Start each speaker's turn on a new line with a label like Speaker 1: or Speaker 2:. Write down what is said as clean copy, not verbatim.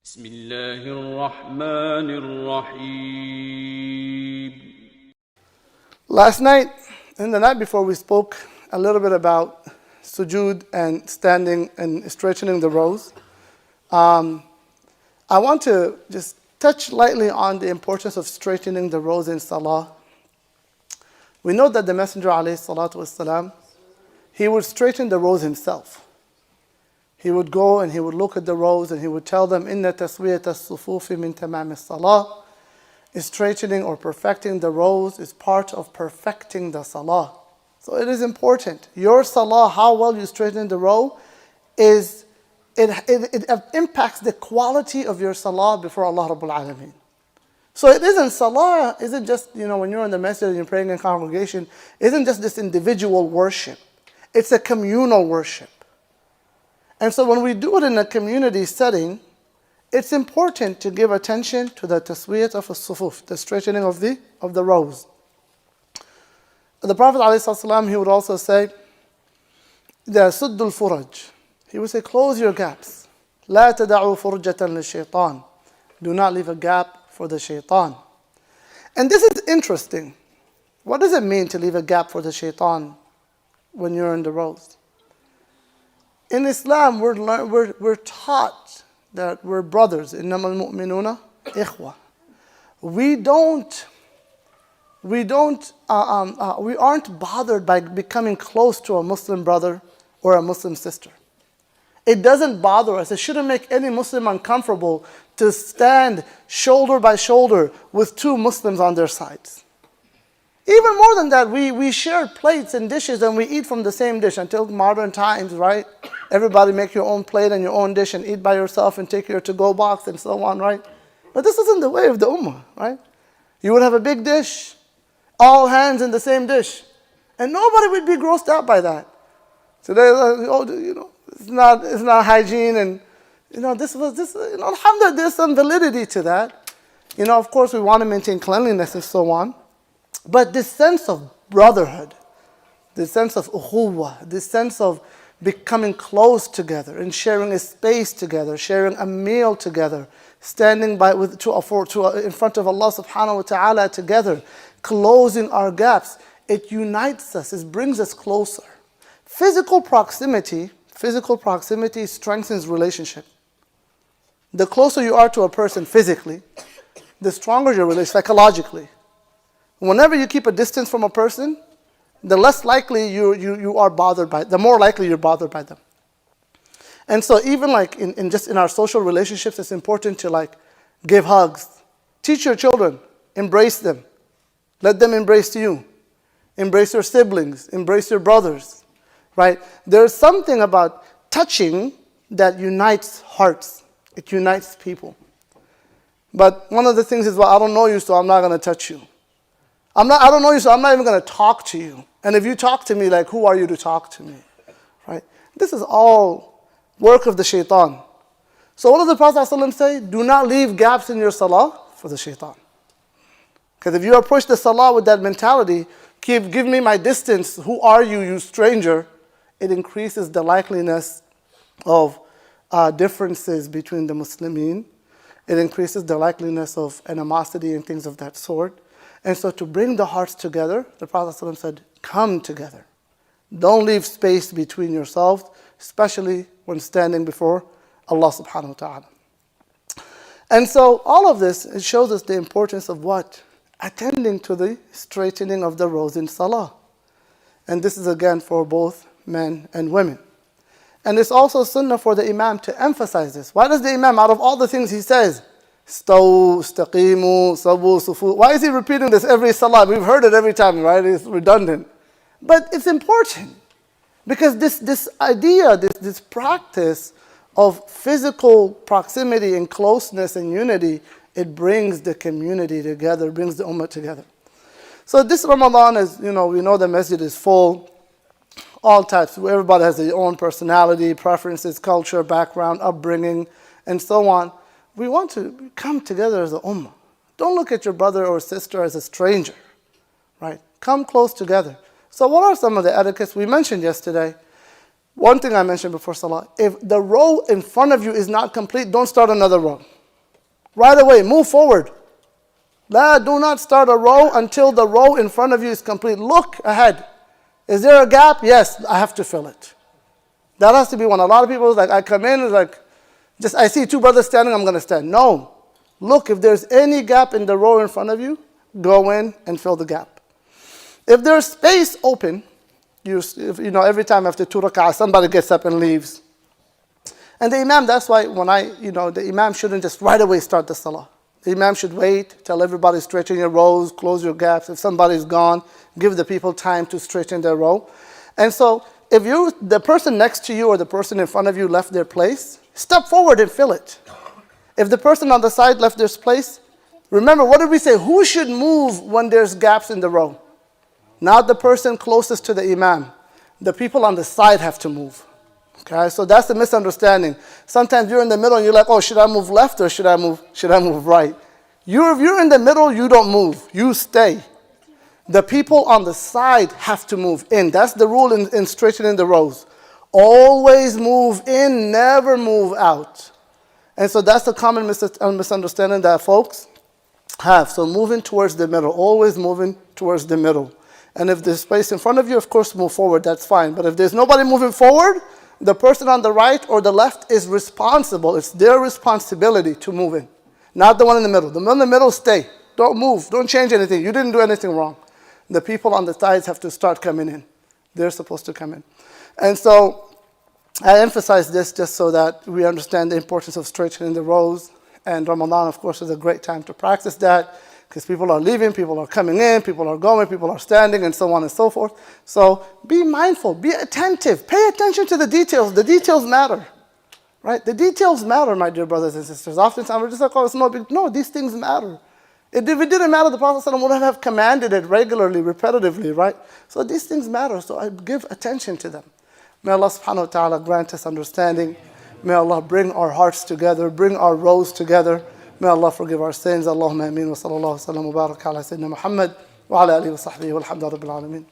Speaker 1: بسم الله الرحمن الرحيم.
Speaker 2: Last night and the night before we spoke a little bit about sujood and standing and straightening the rows. I want to just touch lightly on the importance of straightening the rows in Salah. We know that the Messenger ﷺ, he would straighten the rows himself. He would go and he would look at the rows and he would tell them, إِنَّ تَسْوِيَةَ الصُّفُوفِ مِنْ تَمَامِ الصَّلَاةِ. Straightening or perfecting the rows is part of perfecting the Salah. So it is important. Your Salah, how well you straighten the row, it impacts the quality of your Salah before Allah Rabbul Alameen. So it isn't Salah, isn't just, when you're in the masjid and you're praying in congregation, isn't just this individual worship. It's a communal worship. And so when we do it in a community setting, it's important to give attention to the taswiyat of as-sufuf, the straightening of the rows. The Prophet ﷺ, he would also say, سُدُّ الْفُرَجْ. He would say, close your gaps. لَا تَدَعُوا فُرْجَةً لِلشَّيْطَانِ. Do not leave a gap for the shaitan. And this is interesting. What does it mean to leave a gap for the shaitan when you're in the rows? In Islam, we're taught that we're brothers. إِنَّمَا الْمُؤْمِنُونَ إِخْوَةً. We aren't bothered by becoming close to a Muslim brother or a Muslim sister. It doesn't bother us. It shouldn't make any Muslim uncomfortable to stand shoulder by shoulder with two Muslims on their sides. Even more than that, we share plates and dishes and we eat from the same dish until modern times, right? Everybody make your own plate and your own dish and eat by yourself and take your to-go box and so on, right? But this isn't the way of the ummah, right? You would have a big dish, all hands in the same dish, and nobody would be grossed out by that. Today, it's not hygiene, and alhamdulillah, there's some validity to that. Of course, we want to maintain cleanliness and so on. But this sense of brotherhood, this sense of ukhuwah, this sense of becoming close together and sharing a space together, sharing a meal together, standing in front of Allah subhanahu wa ta'ala together, closing our gaps, it unites us, it brings us closer. Physical proximity strengthens relationship. The closer you are to a person physically, the stronger your relationship psychologically. Whenever you keep a distance from a person, the less likely you are bothered by, the more likely you're bothered by them. And so even like in our social relationships, it's important to give hugs. Teach your children, embrace them. Let them embrace you. Embrace your siblings, embrace your brothers, right? There's something about touching that unites hearts. It unites people. But one of the things is, well, I don't know you, so I'm not going to touch you. I don't know you, so I'm not even going to talk to you. And if you talk to me, who are you to talk to me? Right? This is all work of the shaitan. So what does the Prophet ﷺ say? Do not leave gaps in your salah for the shaitan. Because if you approach the salah with that mentality, give me my distance, who are you, you stranger, it increases the likeliness of differences between the Muslimin. It increases the likeliness of animosity and things of that sort. And so to bring the hearts together, the Prophet ﷺ said, come together. Don't leave space between yourselves, especially when standing before Allah subhanahu wa ta'ala. And so all of this, it shows us the importance of what? Attending to the straightening of the rows in salah. And this is again for both men and women. And it's also sunnah for the imam to emphasize this. Why does the imam, out of all the things he says, Staw, staqimu, sabu, sufu. Why is he repeating this every salah? We've heard it every time, right? It's redundant. But it's important. Because this idea, this practice of physical proximity and closeness and unity, it brings the community together, brings the ummah together. So this Ramadan is, we know the masjid is full. All types. Everybody has their own personality, preferences, culture, background, upbringing, and so on. We want to come together as a ummah. Don't look at your brother or sister as a stranger, right? Come close together. So what are some of the etiquettes we mentioned yesterday? One thing I mentioned before salah, if the row in front of you is not complete, don't start another row. Right away, move forward. Do not start a row until the row in front of you is complete. Look ahead. Is there a gap? Yes, I have to fill it. That has to be one. A lot of people, like, I come in, it's like, I see two brothers standing, I'm going to stand. No. Look, if there's any gap in the row in front of you, go in and fill the gap. If there's space open, every time after 2 rak'ahs, somebody gets up and leaves. And the Imam, that's why the Imam shouldn't just right away start the Salah. The Imam should wait, tell everybody straighten your rows, close your gaps. If somebody's gone, give the people time to straighten their row. And so, if the person next to you or the person in front of you left their place, step forward and fill it. If the person on the side left their place, remember, what did we say? Who should move when there's gaps in the row? Not the person closest to the Imam. The people on the side have to move. Okay, so that's the misunderstanding. Sometimes you're in the middle and you're like, oh, should I move left or should I move right? If you're in the middle, you don't move. You stay. The people on the side have to move in. That's the rule in straightening the rows. Always move in, never move out. And so that's the common misunderstanding that folks have. So moving towards the middle, always moving towards the middle. And if there's space in front of you, of course, move forward, that's fine. But if there's nobody moving forward, the person on the right or the left is responsible. It's their responsibility to move in, not the one in the middle. The one in the middle, stay. Don't move. Don't change anything. You didn't do anything wrong. The people on the sides have to start coming in. They're supposed to come in. And so I emphasize this just so that we understand the importance of straightening the rows. And Ramadan, of course, is a great time to practice that because people are leaving, people are coming in, people are going, people are standing, and so on and so forth. So be mindful, be attentive, pay attention to the details. The details matter, right? The details matter, my dear brothers and sisters. Oftentimes we're just like, oh, it's no big. No, these things matter. If it didn't matter, the Prophet ﷺ wouldn't have commanded it regularly, repetitively, right? So these things matter, so I give attention to them. May Allah subhanahu wa ta'ala grant us understanding. May Allah bring our hearts together, bring our rows together. May Allah forgive our sins. Allahumma ameen wa sallallahu wa sallam wa barak ala Sayyidina Muhammad wa ala alihi wa sahbihi walhamdulillahi rabbil alameen.